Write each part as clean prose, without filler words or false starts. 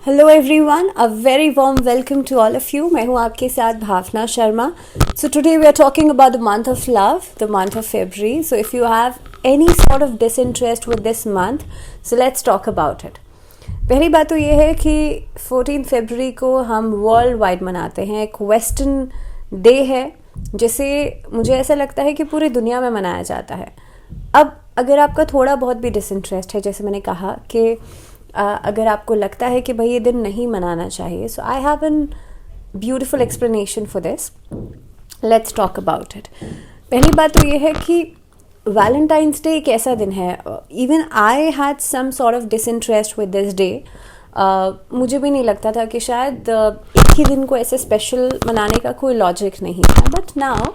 Hello everyone, a very warm welcome to all of you. मैं हूं आपके साथ Bhavna Sharma. So today we are talking about the month of love, the month of February. So if you have any sort of disinterest with this month, so let's talk about it. पहली बात तो ये है कि 14 फरवरी को हम वर्ल्ड वाइड मनाते हैं. एक वेस्टर्न डे है जिसे मुझे ऐसा लगता है कि पूरी दुनिया में मनाया जाता है. अब अगर आपका थोड़ा बहुत भी डिसइंटरेस्ट है, जैसे मैंने कहा कि अगर आपको लगता है कि भाई ये दिन नहीं मनाना चाहिए, so I have an beautiful explanation for this. Let's talk about it. पहली बात तो ये है कि वैलेंटाइंस डे एक ऐसा दिन है. Even I had some sort of disinterest with this day. मुझे भी नहीं लगता था कि शायद एक ही दिन को ऐसे स्पेशल मनाने का कोई लॉजिक नहीं है. But now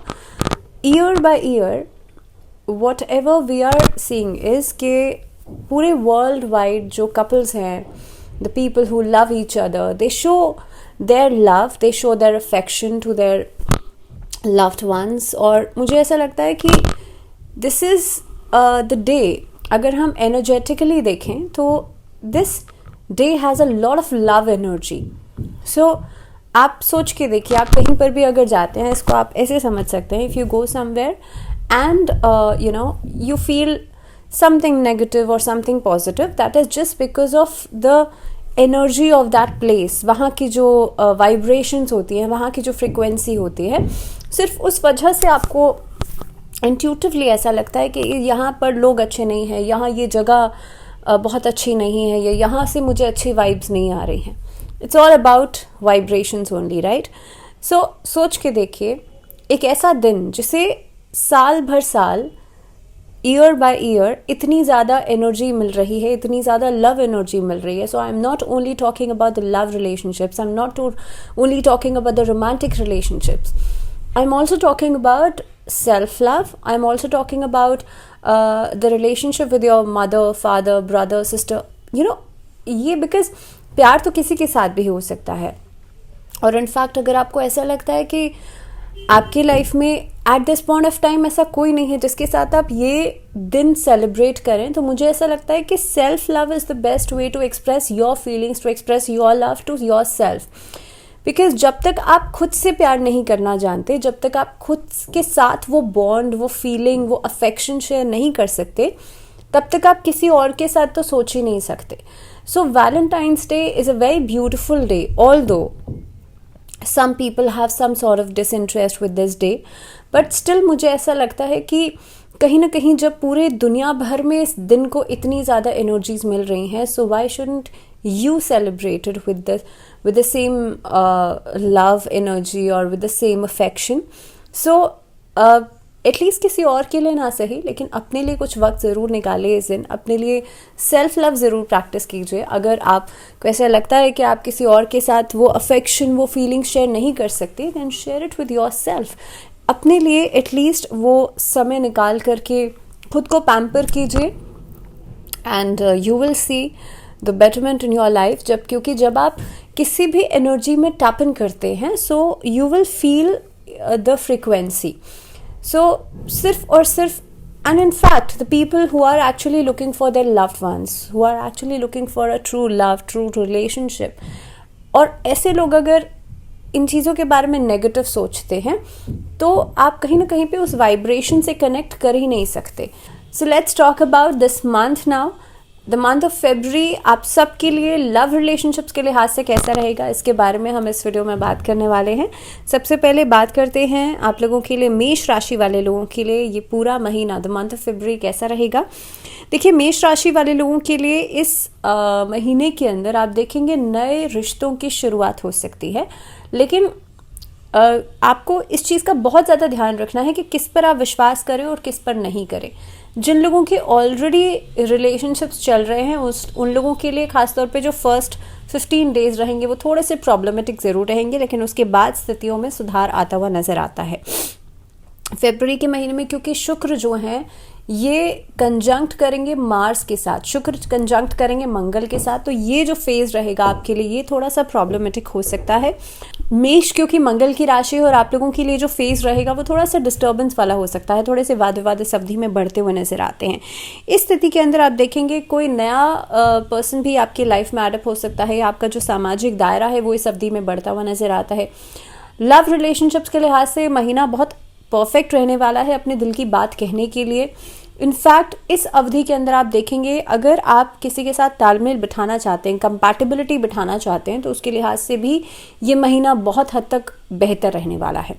year by year whatever we are seeing is के पूरे वर्ल्ड वाइड जो कपल्स हैं, the people who love each other, they show their love, they show their affection to their loved ones. और मुझे ऐसा लगता है कि दिस इज़ द डे. अगर हम एनर्जेटिकली देखें तो this day has a lot of love energy. So आप सोच के देखिए, आप कहीं पर भी अगर जाते हैं, इसको आप ऐसे समझ सकते हैं. If you go somewhere and you feel something negative or something positive, that is just because of the energy of that place. वहाँ की जो vibrations होती हैं, वहाँ की जो frequency होती है, सिर्फ उस वजह से आपको intuitively ऐसा लगता है कि यहाँ पर लोग अच्छे नहीं हैं, यहाँ ये जगह बहुत अच्छी नहीं है, या यहाँ से मुझे अच्छी vibes नहीं आ रही हैं. It's all about vibrations only, right? So सोच के देखिए, एक ऐसा दिन जिसे साल भर साल, ईयर बाय ईयर इतनी ज़्यादा एनर्जी मिल रही है, इतनी ज़्यादा लव एनर्जी मिल रही है. So I am not only talking about the love relationships, I am not only talking about the romantic relationships, I am also talking about self love. I am also talking about the relationship with your mother, father, brother, sister. ये because प्यार तो किसी के साथ भी हो सकता है. और इनफैक्ट अगर आपको ऐसा लगता है कि आपकी लाइफ में at this point of time ऐसा कोई नहीं है जिसके साथ आप ये दिन सेलिब्रेट करें, तो मुझे ऐसा लगता है कि self love is the best way to express your feelings, to express your love to yourself. Because जब तक आप खुद से प्यार नहीं करना जानते, जब तक आप खुद के साथ वो बॉन्ड, वो फीलिंग, वो अफेक्शन शेयर नहीं कर सकते, तब तक आप किसी और के साथ तो सोच ही नहीं सकते. सो Valentine's day is a very beautiful day, although some people have some sort of disinterest with this day, but still मुझे ऐसा लगता है कि कहीं ना कहीं जब पूरे दुनिया भर में इस दिन को इतनी ज़्यादा एनर्जीज मिल रही हैं, so why shouldn't you celebrate it with the same love energy or with the same affection. So at least किसी और के लिए ना सही, लेकिन अपने लिए कुछ वक्त ज़रूर निकालिए इस दिन. अपने लिए सेल्फ लव ज़रूर प्रैक्टिस कीजिए. अगर आपको ऐसा लगता है कि आप किसी और के साथ वो अफेक्शन, वो फीलिंग्स शेयर नहीं कर सकते, then share it with yourself. अपने लिए एटलीस्ट वो समय निकाल करके खुद को पैम्पर कीजिए, and you will see the betterment in your life. क्योंकि जब आप किसी भी एनर्जी में टैप इन करते हैं, so you will feel the frequency. So सिर्फ और सिर्फ, and in fact the people who are actually looking for their loved ones, who are actually looking for a true love, true relationship, और ऐसे लोग अगर इन चीज़ों के बारे में नेगेटिव सोचते हैं, तो आप कहीं ना कहीं पे उस वाइब्रेशन से कनेक्ट कर ही नहीं सकते. So let's talk about this month now. The month of February आप सब के लिए लव रिलेशनशिप्स के लिहाज से कैसा रहेगा, इसके बारे में हम इस वीडियो में बात करने वाले हैं. सबसे पहले बात करते हैं आप लोगों के लिए, मेष राशि वाले लोगों के लिए ये पूरा महीना, द मंथ ऑफ फेब्रुअरी कैसा रहेगा. देखिए, मेष राशि वाले लोगों के लिए इस महीने के अंदर आप देखेंगे नए रिश्तों की शुरुआत हो सकती है. लेकिन आपको इस चीज़ का बहुत ज़्यादा ध्यान रखना है कि किस पर आप विश्वास करें और किस पर नहीं करें. जिन लोगों के ऑलरेडी रिलेशनशिप्स चल रहे हैं, उन लोगों के लिए खासतौर पे जो फर्स्ट 15 डेज रहेंगे वो थोड़े से प्रॉब्लमेटिक ज़रूर रहेंगे, लेकिन उसके बाद स्थितियों में सुधार आता हुआ नज़र आता है. फरवरी के महीने में क्योंकि शुक्र जो हैं ये कंजंक्ट करेंगे मार्स के साथ, शुक्र कंजंक्ट करेंगे मंगल के साथ, तो ये जो फेज़ रहेगा आपके लिए ये थोड़ा सा प्रॉब्लमेटिक हो सकता है. मेष क्योंकि मंगल की राशि है और आप लोगों के लिए जो फेज रहेगा वो थोड़ा सा डिस्टर्बेंस वाला हो सकता है, थोड़े से वाद विवाद इस अवधि में बढ़ते हुए नजर आते हैं। इस स्थिति के अंदर आप देखेंगे कोई नया पर्सन भी आपकी लाइफ में एडअप हो सकता है, आपका जो सामाजिक दायरा है वो इस अवधि में बढ़ता हुआ नजर आता है। लव रिलेशनशिप्स के लिहाज से महीना बहुत परफेक्ट रहने वाला है अपने दिल की बात कहने के लिए। इनफैक्ट इस अवधि के अंदर आप देखेंगे अगर आप किसी के साथ तालमेल बिठाना चाहते हैं, कंपैटिबिलिटी बिठाना चाहते हैं, तो उसके लिहाज से भी ये महीना बहुत हद तक बेहतर रहने वाला है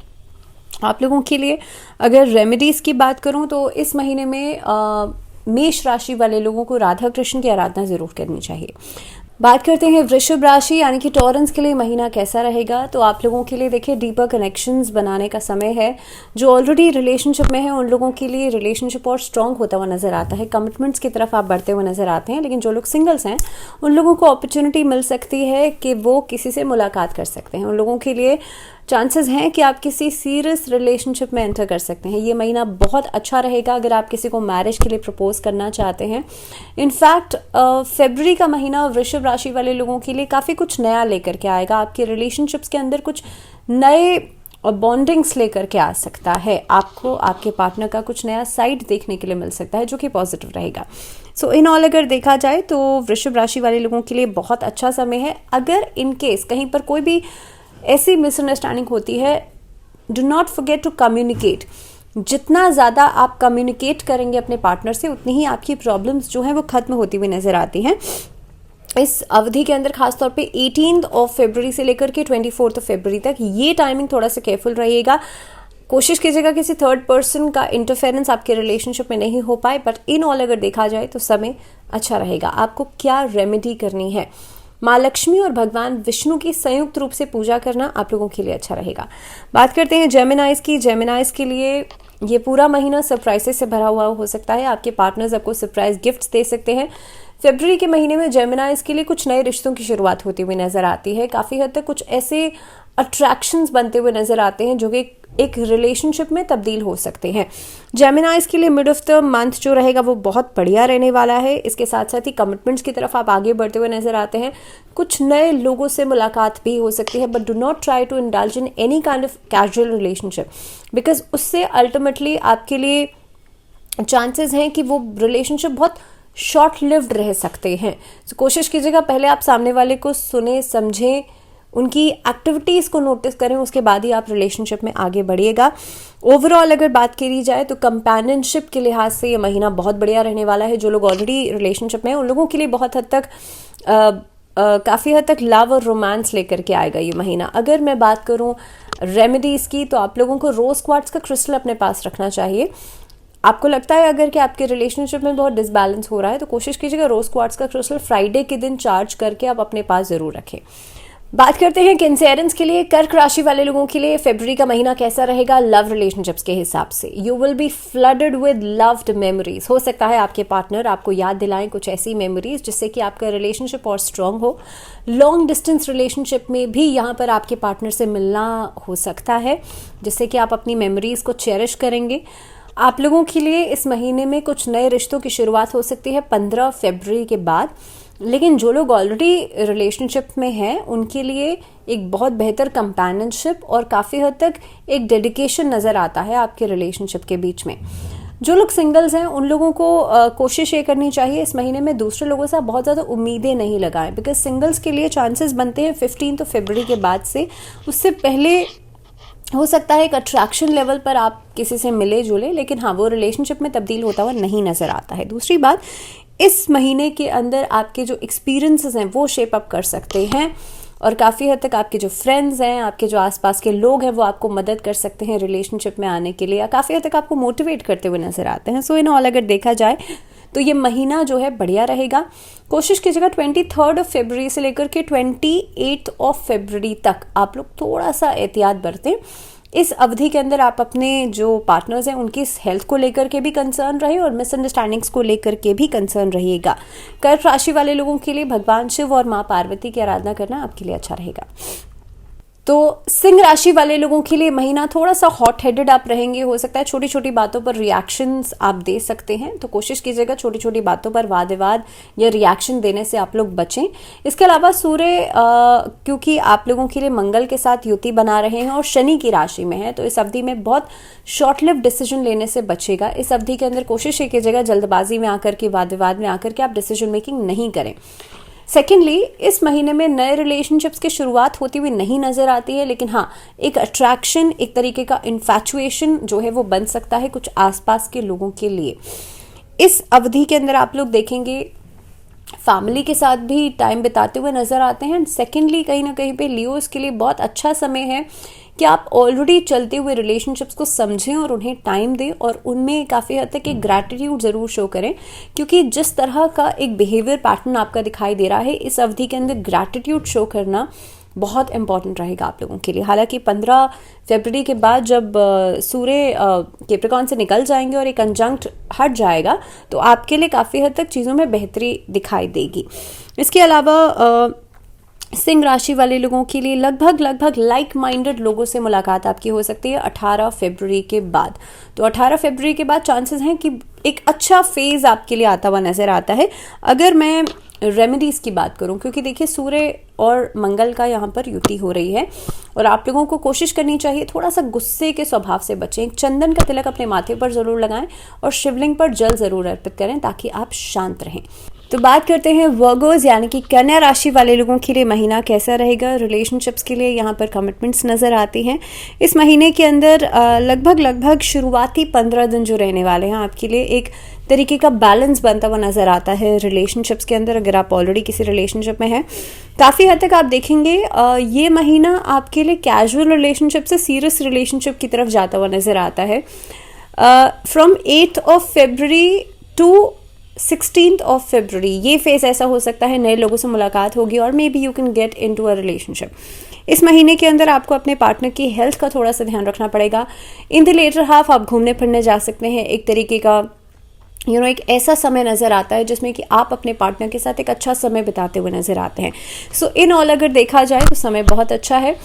आप लोगों के लिए। अगर रेमेडीज़ की बात करूं तो इस महीने में मेष राशि वाले लोगों को राधा कृष्ण की आराधना ज़रूर करनी चाहिए। बात करते हैं वृषभ राशि यानी कि टॉरेंस के लिए महीना कैसा रहेगा। तो आप लोगों के लिए देखिए डीपर कनेक्शंस बनाने का समय है। जो ऑलरेडी रिलेशनशिप में है उन लोगों के लिए रिलेशनशिप और स्ट्रांग होता हुआ नजर आता है, कमिटमेंट्स की तरफ आप बढ़ते हुए नजर आते हैं। लेकिन जो लोग सिंगल्स हैं उन लोगों को अपॉर्चुनिटी मिल सकती है कि वो किसी से मुलाकात कर सकते हैं। उन लोगों के लिए चांसेस हैं कि आप किसी सीरियस रिलेशनशिप में एंटर कर सकते हैं। ये महीना बहुत अच्छा रहेगा अगर आप किसी को मैरिज के लिए प्रपोज करना चाहते हैं। इनफैक्ट फरवरी का महीना वृषभ राशि वाले लोगों के लिए काफ़ी कुछ नया लेकर के आएगा। आपके रिलेशनशिप्स के अंदर कुछ नए बॉन्डिंग्स लेकर के आ सकता है। आपको आपके पार्टनर का कुछ नया साइड देखने के लिए मिल सकता है जो कि पॉजिटिव रहेगा। सो इन ऑल अगर देखा जाए तो वृषभ राशि वाले लोगों के लिए बहुत अच्छा समय है। अगर इन केस कहीं पर कोई भी ऐसी मिसअंडरस्टैंडिंग होती है, do not forget to communicate. जितना ज़्यादा आप कम्युनिकेट करेंगे अपने पार्टनर से उतनी ही आपकी प्रॉब्लम्स जो हैं वो ख़त्म होती हुई नज़र आती हैं। इस अवधि के अंदर खासतौर पे 18 फरवरी से लेकर के 24 फरवरी तक ये टाइमिंग थोड़ा सा केयरफुल रहिएगा। कोशिश कीजिएगा किसी थर्ड पर्सन का इंटरफेरेंस आपके रिलेशनशिप में नहीं हो पाए। बट इन ऑल अगर देखा जाए तो समय अच्छा रहेगा। आपको क्या रेमेडी करनी है, माँ लक्ष्मी और भगवान विष्णु की संयुक्त रूप से पूजा करना आप लोगों के लिए अच्छा रहेगा। बात करते हैं जेमिनाइज की। जेमिनाइज के लिए ये पूरा महीना सरप्राइजेस से भरा हुआ हो सकता है। आपके पार्टनर्स आपको सरप्राइज गिफ्ट्स दे सकते हैं। फरवरी के महीने में जेमिनाइज के लिए कुछ नए रिश्तों की शुरुआत होती हुई नजर आती है। काफ़ी हद तक कुछ ऐसे अट्रैक्शंस बनते हुए नजर आते हैं जो कि एक रिलेशनशिप में तब्दील हो सकते हैं। जेमिनाइज के लिए मिड ऑफ द मंथ जो रहेगा वो बहुत बढ़िया रहने वाला है। इसके साथ साथ ही कमिटमेंट्स की तरफ आप आगे बढ़ते हुए नजर आते हैं। कुछ नए लोगों से मुलाकात भी हो सकती है। But do not try to indulge in any kind of casual relationship, because उससे अल्टीमेटली आपके लिए चांसेस हैं कि वो रिलेशनशिप बहुत शॉर्ट लिव्ड रह सकते हैं। तो कोशिश कीजिएगा पहले आप सामने वाले को सुने, समझें, उनकी एक्टिविटीज़ को नोटिस करें, उसके बाद ही आप रिलेशनशिप में आगे बढ़िएगा। ओवरऑल अगर बात करी जाए तो कंपेनियनशिप के लिहाज से ये महीना बहुत बढ़िया रहने वाला है। जो लोग ऑलरेडी रिलेशनशिप में हैं उन लोगों के लिए बहुत हद तक काफ़ी हद तक लव और रोमांस लेकर के आएगा ये महीना। अगर मैं बात करूँ रेमेडीज़ की तो आप लोगों को रोज़ क्वार्ट्स का क्रिस्टल अपने पास रखना चाहिए। आपको लगता है अगर कि आपके रिलेशनशिप में बहुत डिसबैलेंस हो रहा है तो कोशिश कीजिएगा रोज़ क्वार्ट्स का क्रिस्टल फ्राइडे के दिन चार्ज करके आप अपने पास ज़रूर रखें। बात करते हैं कैंसेरियंस के लिए। कर्क राशि वाले लोगों के लिए फरवरी का महीना कैसा रहेगा लव रिलेशनशिप्स के हिसाब से। You will B flooded with loved memories. हो सकता है आपके पार्टनर आपको याद दिलाएं कुछ ऐसी मेमोरीज जिससे कि आपका रिलेशनशिप और स्ट्रांग हो। लॉन्ग डिस्टेंस रिलेशनशिप में भी यहाँ पर आपके पार्टनर से मिलना हो सकता है जिससे कि आप अपनी मेमोरीज को चेरिश करेंगे। आप लोगों के लिए इस महीने में कुछ नए रिश्तों की शुरुआत हो सकती है 15 फरवरी के बाद। लेकिन जो लोग ऑलरेडी रिलेशनशिप में हैं उनके लिए एक बहुत बेहतर कंपेनियनशिप और काफ़ी हद तक एक डेडिकेशन नज़र आता है आपके रिलेशनशिप के बीच में। जो लोग सिंगल्स हैं उन लोगों को कोशिश ये करनी चाहिए इस महीने में दूसरे लोगों से बहुत ज़्यादा उम्मीदें नहीं लगाएं, बिकॉज सिंगल्स के लिए चांसेस बनते हैं 15 फरवरी के बाद से। उससे पहले हो सकता है एक अट्रैक्शन लेवल पर आप किसी से मिले जुले, लेकिन हाँ वो रिलेशनशिप में तब्दील होता हुआ नहीं नज़र आता है। दूसरी बात, इस महीने के अंदर आपके जो एक्सपीरियंसेस हैं वो शेप अप कर सकते हैं और काफ़ी हद तक आपके जो फ्रेंड्स हैं, आपके जो आसपास के लोग हैं वो आपको मदद कर सकते हैं रिलेशनशिप में आने के लिए या काफ़ी हद तक आपको मोटिवेट करते हुए नजर आते हैं। सो इन ऑल अगर देखा जाए तो ये महीना जो है बढ़िया रहेगा। कोशिश कीजिएगा 23 फरवरी से लेकर के 28 फरवरी तक आप लोग थोड़ा सा एहतियात बरतें। इस अवधि के अंदर आप अपने जो पार्टनर्स हैं उनकी हेल्थ को लेकर के भी कंसर्न रहे और मिसअंडरस्टैंडिंग्स को लेकर के भी कंसर्न रहिएगा। कर्क राशि वाले लोगों के लिए भगवान शिव और माँ पार्वती की आराधना करना आपके लिए अच्छा रहेगा। तो सिंह राशि वाले लोगों के लिए महीना थोड़ा सा हॉट हेडेड आप रहेंगे, हो सकता है छोटी छोटी बातों पर रिएक्शंस आप दे सकते हैं, तो कोशिश कीजिएगा छोटी छोटी बातों पर वाद विवाद या रिएक्शन देने से आप लोग बचें। इसके अलावा सूर्य क्योंकि आप लोगों के लिए मंगल के साथ युति बना रहे हैं और शनि की राशि में है, तो इस अवधि में बहुत शॉर्ट लिव डिसीजन लेने से बचेगा। इस अवधि के अंदर कोशिश ये कीजिएगा जल्दबाजी में आकर के, वाद विवाद में आकर के आप डिसीजन मेकिंग नहीं करें। सेकेंडली, इस महीने में नए रिलेशनशिप्स की शुरुआत होती हुई नहीं नजर आती है, लेकिन हाँ, एक अट्रैक्शन, एक तरीके का इन्फैचुएशन जो है वो बन सकता है कुछ आसपास के लोगों के लिए। इस अवधि के अंदर आप लोग देखेंगे फैमिली के साथ भी टाइम बिताते हुए नजर आते हैं। सेकेंडली, कहीं ना कहीं पे लियोस के लिए बहुत अच्छा समय है कि आप ऑलरेडी चलते हुए रिलेशनशिप्स को समझें और उन्हें टाइम दें और उनमें काफ़ी हद तक एक ग्रैटिट्यूड ज़रूर शो करें, क्योंकि जिस तरह का एक बिहेवियर पैटर्न आपका दिखाई दे रहा है, इस अवधि के अंदर ग्रैटिट्यूड शो करना बहुत इंपॉर्टेंट रहेगा आप लोगों के लिए। हालांकि 15 फरवरी के बाद जब सूर्य कैप्रिकॉर्न से निकल जाएंगे और एक कंजंक्ट हट जाएगा, तो आपके लिए काफ़ी हद तक चीज़ों में बेहतरी दिखाई देगी। इसके अलावा सिंह राशि वाले लोगों के लिए लगभग लाइक माइंडेड लोगों से मुलाकात आपकी हो सकती है 18 फरवरी के बाद। तो 18 फरवरी के बाद चांसेस हैं कि एक अच्छा फेज आपके लिए आता हुआ नजर आता है। अगर मैं रेमेडीज की बात करूं, क्योंकि देखिए सूर्य और मंगल का यहाँ पर युति हो रही है और आप लोगों को कोशिश करनी चाहिए थोड़ा सा गुस्से के स्वभाव से बचें। एक चंदन का तिलक अपने माथे पर जरूर लगाएं और शिवलिंग पर जल जरूर अर्पित करें ताकि आप शांत रहें। तो बात करते हैं वर्गोज यानी कि कन्या राशि वाले लोगों के लिए महीना कैसा रहेगा। रिलेशनशिप्स के लिए यहाँ पर कमिटमेंट्स नज़र आती हैं। इस महीने के अंदर लगभग शुरुआती 15 दिन जो रहने वाले हैं आपके लिए एक तरीके का बैलेंस बनता हुआ नज़र आता है रिलेशनशिप्स के अंदर। अगर आप ऑलरेडी किसी रिलेशनशिप में हैं, काफ़ी हद तक आप देखेंगे ये महीना आपके लिए कैजुअल रिलेशनशिप से सीरियस रिलेशनशिप की तरफ जाता हुआ नज़र आता है। फ्रॉम 8 फरवरी टू 16 फरवरी ये फेज ऐसा हो सकता है नए लोगों से मुलाकात होगी और may be you can get into a relationship. इस महीने के अंदर आपको अपने पार्टनर की हेल्थ का थोड़ा सा ध्यान रखना पड़ेगा। इन द लेटर हाफ आप घूमने फिरने जा सकते हैं। एक तरीके का एक ऐसा समय नज़र आता है जिसमें कि आप अपने पार्टनर के साथ एक अच्छा समय बिताते हुए नज़र आते हैं। सो इन ऑल अगर देखा जाए तो समय बहुत अच्छा है।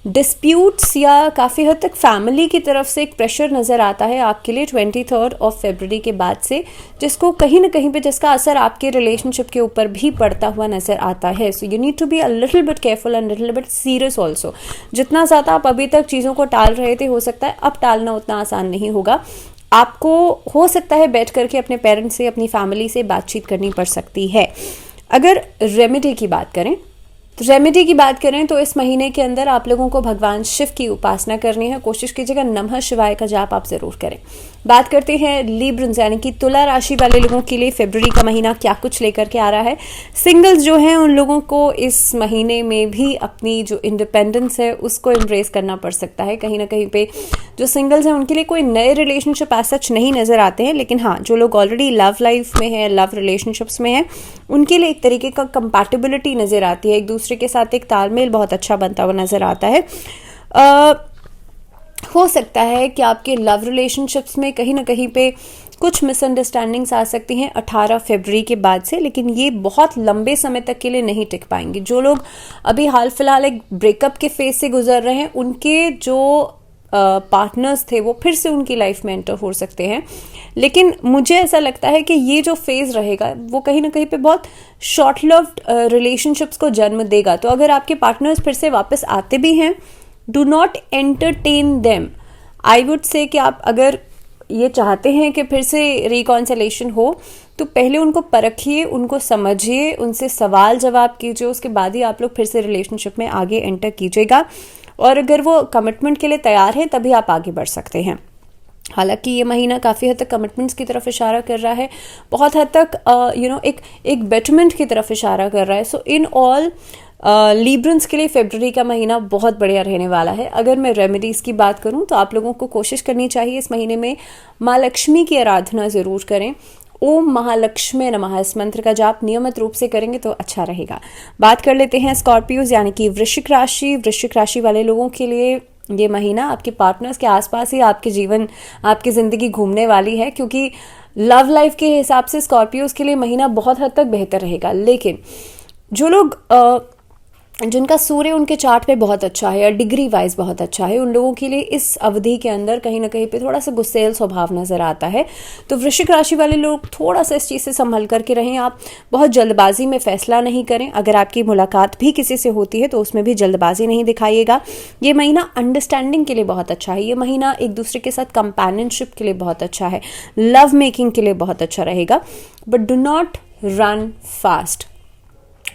डिस्प्यूट्स या काफ़ी हद तक फैमिली की तरफ से एक प्रेशर नज़र आता है आपके लिए 23 फरवरी के बाद से, जिसको कहीं ना कहीं पे जिसका असर आपके रिलेशनशिप के ऊपर भी पड़ता हुआ नज़र आता है। So you need to be a little bit careful and little bit serious also. जितना ज़्यादा आप अभी तक चीज़ों को टाल रहे थे, हो सकता है अब टालना उतना आसान नहीं होगा। आपको हो सकता है बैठ करके अपने पेरेंट्स से, अपनी फैमिली से बातचीत करनी पड़ सकती है। अगर रेमेडी की बात करें तो इस महीने के अंदर आप लोगों को भगवान शिव की उपासना करनी है। कोशिश कीजिएगा नमः शिवाय का जाप आप जरूर करें। बात करते हैं लिब्रन्स यानी कि तुला राशि वाले लोगों के लिए फरवरी का महीना क्या कुछ लेकर के आ रहा है। सिंगल्स जो हैं उन लोगों को इस महीने में भी अपनी जो इंडिपेंडेंस है उसको एम्ब्रेस करना पड़ सकता है। कहीं ना कहीं पे जो सिंगल्स हैं उनके लिए कोई नए रिलेशनशिप एज सच नहीं नजर आते हैं, लेकिन हाँ, जो लोग ऑलरेडी लव लाइफ में है, लव रिलेशनशिप्स में है, उनके लिए एक तरीके का कंपैटिबिलिटी नजर आती है। एक दूसरे के साथ एक तालमेल बहुत अच्छा बनता हुआ नजर आता है। हो सकता है कि आपके लव रिलेशनशिप्स में कहीं ना कहीं पे कुछ मिसअंडरस्टैंडिंग्स आ सकती हैं 18 फरवरी के बाद से, लेकिन ये बहुत लंबे समय तक के लिए नहीं टिक पाएंगी। जो लोग अभी हाल फिलहाल एक ब्रेकअप के फेज से गुजर रहे हैं, उनके जो पार्टनर्स थे वो फिर से उनकी लाइफ में एंटर हो सकते हैं। लेकिन मुझे ऐसा लगता है कि ये जो फेज रहेगा वो कहीं ना कहीं पे बहुत शॉर्ट लव्ड रिलेशनशिप्स को जन्म देगा। तो अगर आपके पार्टनर्स फिर से वापस आते भी हैं, do not entertain them. I would say कि आप अगर ये चाहते हैं कि फिर से रिकॉन्सिलेशन हो, तो पहले उनको परखिए, उनको समझिए, उनसे सवाल जवाब कीजिए, उसके बाद ही आप लोग फिर से रिलेशनशिप में आगे एंटर कीजिएगा। और अगर वो कमिटमेंट के लिए तैयार है तभी आप आगे बढ़ सकते हैं। हालांकि ये महीना काफ़ी हद तक कमिटमेंट्स की तरफ इशारा कर रहा है, बहुत हद तक एक बेटरमेंट की तरफ इशारा कर रहा है। सो इन ऑल लिब्रन्स के लिए फरवरी का महीना बहुत बढ़िया रहने वाला है। अगर मैं रेमेडीज़ की बात करूं तो आप लोगों को कोशिश करनी चाहिए इस महीने में माँ लक्ष्मी की आराधना ज़रूर करें। ओम महालक्ष्मी नमः इस मंत्र का जाप नियमित रूप से करेंगे तो अच्छा रहेगा। बात कर लेते हैं स्कॉर्पियोज यानी कि वृश्चिक राशि वाले लोगों के लिए ये महीना आपके पार्टनर्स के आसपास ही आपकी ज़िंदगी घूमने वाली है, क्योंकि लव लाइफ के हिसाब से स्कॉर्पियोज के लिए महीना बहुत हद तक बेहतर रहेगा। लेकिन जो लोग जिनका सूर्य उनके चार्ट पे बहुत अच्छा है या डिग्री वाइज बहुत अच्छा है, उन लोगों के लिए इस अवधि के अंदर कहीं ना कहीं पे थोड़ा सा गुस्सेल स्वभाव नजर आता है। तो वृश्चिक राशि वाले लोग थोड़ा सा इस चीज़ से संभल करके रहें। आप बहुत जल्दबाजी में फैसला नहीं करें। अगर आपकी मुलाकात भी किसी से होती है तो उसमें भी जल्दबाजी नहीं दिखाइएगा। ये महीना अंडरस्टैंडिंग के लिए बहुत अच्छा है। ये महीना एक दूसरे के साथ कंपेनियनशिप के लिए बहुत अच्छा है, लव मेकिंग के लिए बहुत अच्छा रहेगा। But do not run fast.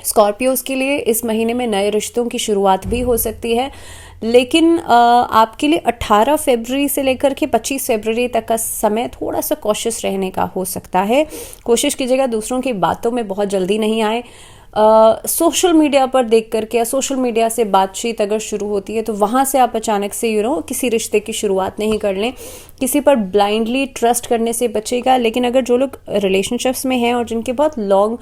Scorpios के लिए इस महीने में नए रिश्तों की शुरुआत भी हो सकती है, लेकिन आपके लिए 18 फरवरी से लेकर के 25 फरवरी तक का समय थोड़ा सा कॉशियस रहने का हो सकता है। कोशिश कीजिएगा दूसरों की बातों में बहुत जल्दी नहीं आए। सोशल मीडिया पर देख करके या सोशल मीडिया से बातचीत अगर शुरू होती है तो वहाँ से आप अचानक से किसी रिश्ते की शुरुआत नहीं कर लें। किसी पर ब्लाइंडली ट्रस्ट करने से बचेगा। लेकिन अगर जो लोग रिलेशनशिप्स में हैं और जिनके बहुत लॉन्ग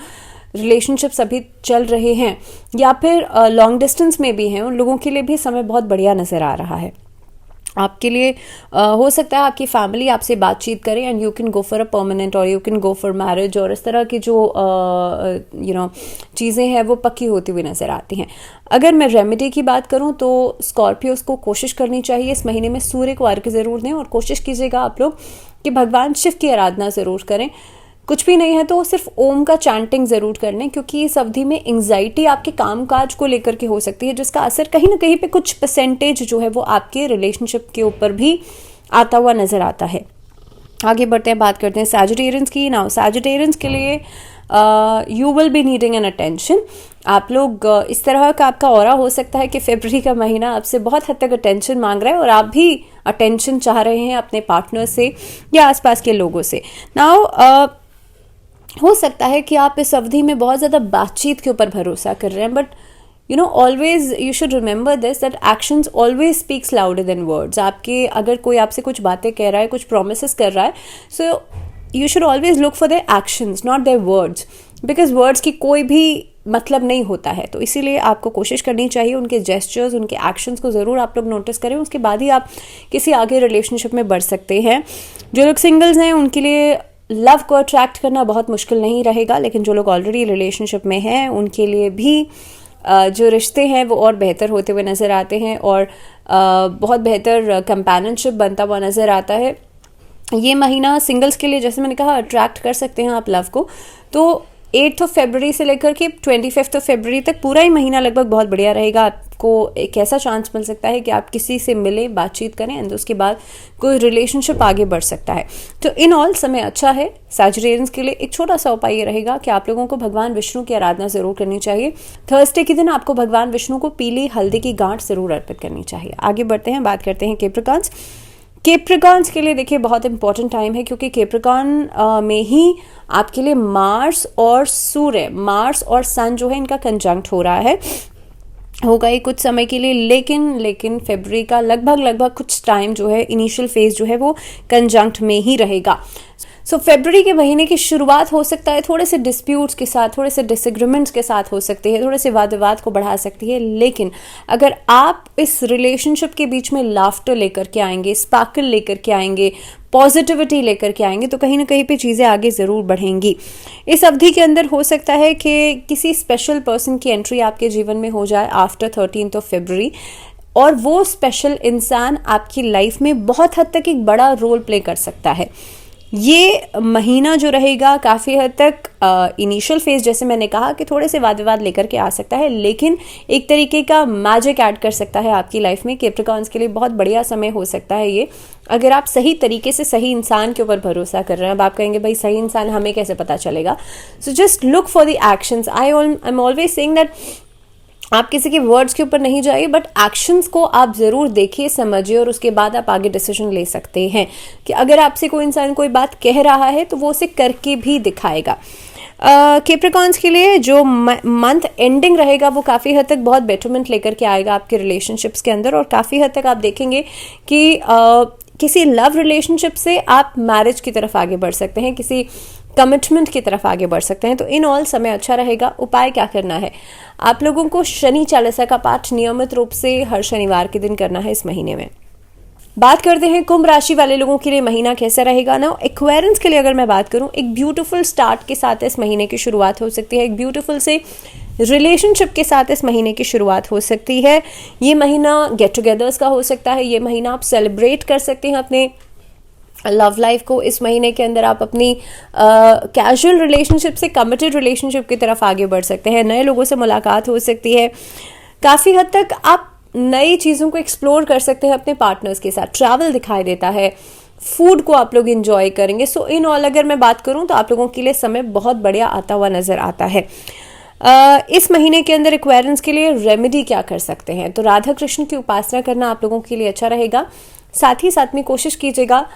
रिलेशनशिप्स अभी चल रहे हैं या फिर लॉन्ग डिस्टेंस में भी हैं, उन लोगों के लिए भी समय बहुत बढ़िया नज़र आ रहा है। आपके लिए हो सकता है आपकी फैमिली आपसे बातचीत करे and you can go for a permanent और you can go for marriage, और इस तरह की जो चीज़ें हैं वो पक्की होती हुई नज़र आती हैं। अगर मैं रेमेडी की बात करूं तो स्कॉर्पियोज को कोशिश करनी चाहिए इस महीने में सूर्य को अर्घ्य ज़रूर दें और कोशिश कीजिएगा आप लोग कि भगवान शिव की आराधना ज़रूर करें। कुछ भी नहीं है तो सिर्फ ओम का चैंटिंग जरूर कर लें, क्योंकि इस अवधि में एंग्जाइटी आपके कामकाज को लेकर के हो सकती है, जिसका असर कहीं ना कहीं पे कुछ परसेंटेज जो है वो आपके रिलेशनशिप के ऊपर भी आता हुआ नजर आता है। आगे बढ़ते हैं, बात करते हैं सैजिटेरियंस की। नाउ सैजिटेरियंस के लिए you will be needing an attention. आप लोग इस तरह का आपका ऑरा हो सकता है कि फरवरी का महीना आपसे बहुत हद तक अटेंशन मांग रहा है और आप भी अटेंशन चाह रहे हैं अपने पार्टनर से या आसपास के लोगों से। नाउ हो सकता है कि आप इस अवधि में बहुत ज़्यादा बातचीत के ऊपर भरोसा कर रहे हैं, but always you should remember this that actions always speaks louder than words. आपके अगर कोई आपसे कुछ बातें कह रहा है, कुछ प्रोमिसेस कर रहा है, so you should always look for their actions not their words, because words की कोई भी मतलब नहीं होता है। तो इसीलिए आपको कोशिश करनी चाहिए उनके जेस्चर्स, उनके एक्शंस को ज़रूर आप लोग नोटिस करें, उसके बाद ही आप किसी आगे रिलेशनशिप में बढ़ सकते हैं। जो लोग सिंगल्स हैं उनके लिए लव को अट्रैक्ट करना बहुत मुश्किल नहीं रहेगा, लेकिन जो लोग ऑलरेडी रिलेशनशिप में हैं उनके लिए भी जो रिश्ते हैं वो और बेहतर होते हुए नज़र आते हैं और बहुत बेहतर कंपेनियनशिप बनता हुआ नज़र आता है। ये महीना सिंगल्स के लिए, जैसे मैंने कहा, अट्रैक्ट कर सकते हैं आप लव को। तो 8 फरवरी से लेकर के 25 फरवरी तक पूरा ही महीना लगभग बहुत बढ़िया रहेगा। आपको एक ऐसा चांस मिल सकता है कि आप किसी से मिलें, बातचीत करें एंड उसके बाद कोई रिलेशनशिप आगे बढ़ सकता है। तो इन ऑल समय अच्छा है। सैजिटेरियंस के लिए एक छोटा सा उपाय ये रहेगा कि आप लोगों को भगवान विष्णु की आराधना जरूर करनी चाहिए। थर्सडे के दिन आपको भगवान विष्णु को पीली हल्दी की गांठ जरूर अर्पित करनी चाहिए। आगे बढ़ते हैं, बात करते हैं कैप्रिकॉन्स। कैप्रिकॉन्स के लिए देखिए बहुत इंपॉर्टेंट टाइम है, क्योंकि कैप्रिकॉन में ही आपके लिए मार्स और सूर्य, मार्स और सन जो है इनका कंजंक्ट हो रहा है, होगा ही कुछ समय के लिए, लेकिन फरवरी का लगभग कुछ टाइम जो है, इनिशियल फेज जो है वो कंजंक्ट में ही रहेगा। सो फरवरी के महीने की शुरुआत हो सकता है थोड़े से डिस्प्यूट्स के साथ, थोड़े से डिसएग्रीमेंट्स के साथ हो सकती है, थोड़े से वाद विवाद को बढ़ा सकती है, लेकिन अगर आप इस रिलेशनशिप के बीच में लाफ्टर लेकर के आएंगे, स्पार्कल लेकर के आएंगे, पॉजिटिविटी लेकर के आएंगे, तो कहीं ना कहीं पे चीज़ें आगे ज़रूर बढ़ेंगी। इस अवधि के अंदर हो सकता है कि किसी स्पेशल पर्सन की एंट्री आपके जीवन में हो जाए आफ्टर 13 फरवरी, और वो स्पेशल इंसान आपकी लाइफ में बहुत हद तक एक बड़ा रोल प्ले कर सकता है। ये महीना जो रहेगा काफ़ी हद तक इनिशियल फेज, जैसे मैंने कहा, कि थोड़े से वाद विवाद लेकर के आ सकता है, लेकिन एक तरीके का मैजिक ऐड कर सकता है आपकी लाइफ में। कैप्रिकॉन्स के लिए बहुत बढ़िया समय हो सकता है ये, अगर आप सही तरीके से सही इंसान के ऊपर भरोसा कर रहे हैं। अब आप कहेंगे भाई सही इंसान हमें कैसे पता चलेगा? So just look for the actions. I am always saying that आप किसी के वर्ड्स के ऊपर नहीं जाइए, बट एक्शंस को आप ज़रूर देखिए, समझिए, और उसके बाद आप आगे डिसीजन ले सकते हैं कि अगर आपसे कोई इंसान कोई बात कह रहा है तो वो उसे करके भी दिखाएगा। कैप्रिकॉन्स के लिए जो मंथ एंडिंग रहेगा वो काफ़ी हद तक बहुत बेटरमेंट लेकर के आएगा आपके रिलेशनशिप्स के अंदर, और काफ़ी हद तक आप देखेंगे कि किसी लव रिलेशनशिप से आप मैरिज की तरफ आगे बढ़ सकते हैं, किसी कमिटमेंट की तरफ आगे बढ़ सकते हैं। तो इन ऑल समय अच्छा रहेगा। उपाय क्या करना है? आप लोगों को शनि चालीसा का पाठ नियमित रूप से हर शनिवार के दिन करना है इस महीने में। बात करते हैं कुंभ राशि वाले लोगों के लिए महीना कैसा रहेगा ना। एक्वेरियंस के लिए अगर मैं बात करूं, एक ब्यूटीफुल स्टार्ट के साथ इस महीने की शुरुआत हो सकती है। एक ब्यूटीफुल से रिलेशनशिप के साथ इस महीने की शुरुआत हो सकती है। ये महीना गेट टुगेदर्स का हो सकता है। ये महीना आप सेलिब्रेट कर सकते हैं अपने लव लाइफ को। इस महीने के अंदर आप अपनी कैजुअल रिलेशनशिप से कमिटेड रिलेशनशिप की तरफ आगे बढ़ सकते हैं। नए लोगों से मुलाकात हो सकती है। काफ़ी हद तक आप नई चीज़ों को एक्सप्लोर कर सकते हैं अपने पार्टनर्स के साथ। ट्रैवल दिखाई देता है। फूड को आप लोग इंजॉय करेंगे। सो इन ऑल अगर मैं बात करूं तो आप लोगों के लिए समय बहुत बढ़िया आता हुआ नजर आता है। इस महीने के अंदर एक्वेरियंस के लिए रेमेडी क्या कर सकते हैं, तो राधा कृष्ण की उपासना करना आप लोगों के लिए अच्छा रहेगा। साथ ही साथ में कोशिश कीजिएगा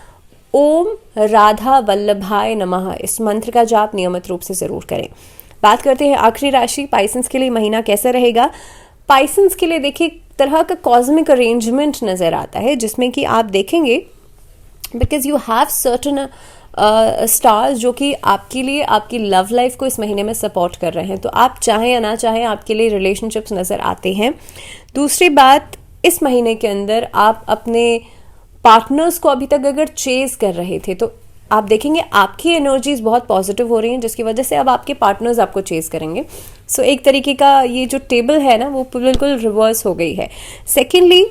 ओम राधा वल्लभाय नमः इस मंत्र का जाप नियमित रूप से जरूर करें। बात करते हैं आखिरी राशि पाइसेंस के लिए महीना कैसा रहेगा। पाइसेंस के लिए देखिए तरह का कॉस्मिक अरेंजमेंट नजर आता है, जिसमें कि आप देखेंगे because you have certain stars जो कि आपके लिए आपकी लव लाइफ को इस महीने में सपोर्ट कर रहे हैं। तो आप चाहें या ना चाहें आपके लिए रिलेशनशिप्स नजर आते हैं। दूसरी बात, इस महीने के अंदर आप अपने पार्टनर्स को अभी तक अगर चेज कर रहे थे तो आप देखेंगे आपकी एनर्जीज बहुत पॉजिटिव हो रही हैं, जिसकी वजह से अब आपके पार्टनर्स आपको चेज करेंगे। सो एक तरीके का ये जो टेबल है ना वो बिल्कुल रिवर्स हो गई है। सेकेंडली,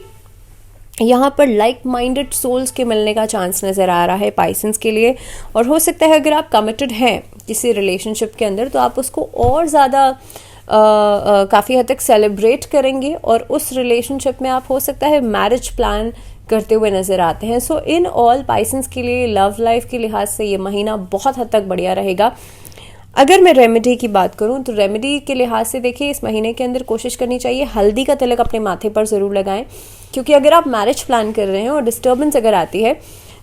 यहाँ पर लाइक माइंडेड सोल्स के मिलने का चांस नज़र आ रहा है पाइसेंस के लिए। और हो सकता है अगर आप कमिटेड हैं किसी रिलेशनशिप के अंदर तो आप उसको और ज़्यादा काफ़ी हद तक सेलिब्रेट करेंगे और उस रिलेशनशिप में आप हो सकता है मैरिज प्लान करते हुए नज़र आते हैं। सो इन ऑल पाइसेंस के लिए लव लाइफ के लिहाज से ये महीना बहुत हद तक बढ़िया रहेगा। अगर मैं रेमेडी की बात करूं तो रेमेडी के लिहाज से देखिए इस महीने के अंदर कोशिश करनी चाहिए हल्दी का तिलक अपने माथे पर ज़रूर लगाएं, क्योंकि अगर आप मैरिज प्लान कर रहे हैं और डिस्टर्बेंस अगर आती है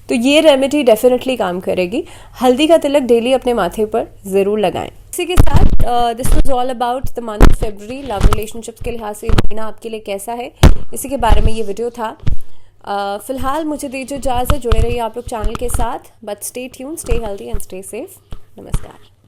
तो ये रेमेडी डेफिनेटली काम करेगी। हल्दी का तिलक डेली अपने माथे पर ज़रूर लगाएं। इसी के साथ this was all about the month of February. Love relationships के लिहाज से ये महीना आपके लिए कैसा है, इसी के बारे में ये वीडियो था। फिलहाल मुझे दीजिए इजाज़त। जुड़े रहिए आप लोग चैनल के साथ। But stay tune, stay healthy and stay safe. नमस्कार।